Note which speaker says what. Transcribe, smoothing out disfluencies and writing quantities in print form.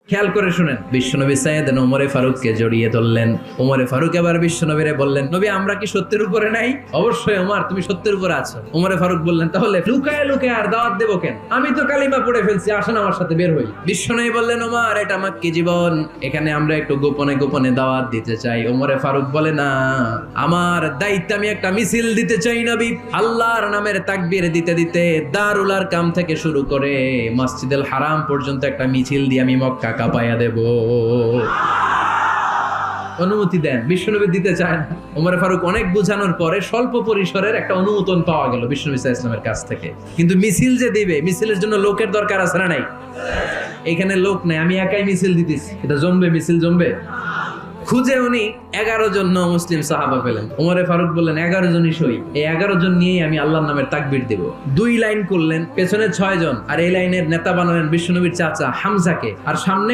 Speaker 1: খেয়াল করে শুনেন, বিশ্বনবী সাইয়েদনা ওমরে ফারুককে জড়িয়ে ধরলেন। ওমরে ফারুক এবার বিশ্বনবীরে বললেন, নবী আমরা কি সত্যের উপরে নাই? অবশ্যই ওমর, তুমি সত্যের উপরে আছো। ওমরে ফারুক বললেন, তাহলে লুকায় লুকায় আর দাওয়াত দেবো কেন? আমি তো কালিমা পড়ে ফেলছি, আসেন আমার সাথে বের হই। বিশ্বনবী বললেন, ওমর এটা মাক্কি জীবন, এখানে আমরা একটু গোপনে গোপনে দাওয়াত দিতে চাই। ওমরে ফারুক বলে, না, আমার দায়িত্ব, আমি একটা মিছিল দিতে চাই নবী। আল্লাহর নামের তাকবীর দিতে দিতে দারুল আরকাম থেকে শুরু করে মসজিদুল হারাম পর্যন্ত একটা মিছিল দিয়ে আমি মক্কা কাঁপাইয়া দেব। অনুমতি দেন। বিশ্বনবী দিতে চায় না। ওমর ফারুক অনেক বুঝানোর পরে স্বল্প পরিসরের একটা অনুমোদন পাওয়া গেল বিশ্বনবী সাল্লাল্লাহু আলাইহি ওয়াসাল্লামের কাছ থেকে। কিন্তু মিছিল যে দিবে, মিছিলের জন্য লোকের দরকার আছে না নাই? এখানে লোক নাই, আমি একাই মিছিল দিতেছি, এটা জমবে? মিছিল জমবে? খুঁজে উনি 11 জন মুসলিম সাহাবা পেলেন। ওমরে ফারুক বললেন, 11 জনই সই, এই 11 জন নিয়েই আমি আল্লাহর নামের তাকবীর দেব। 2 লাইন করলেন, পেছনে 6 জন, আর এই লাইনের নেতা বানালেন বিশ্বনবীর চাচা হামজাকে, আর সামনে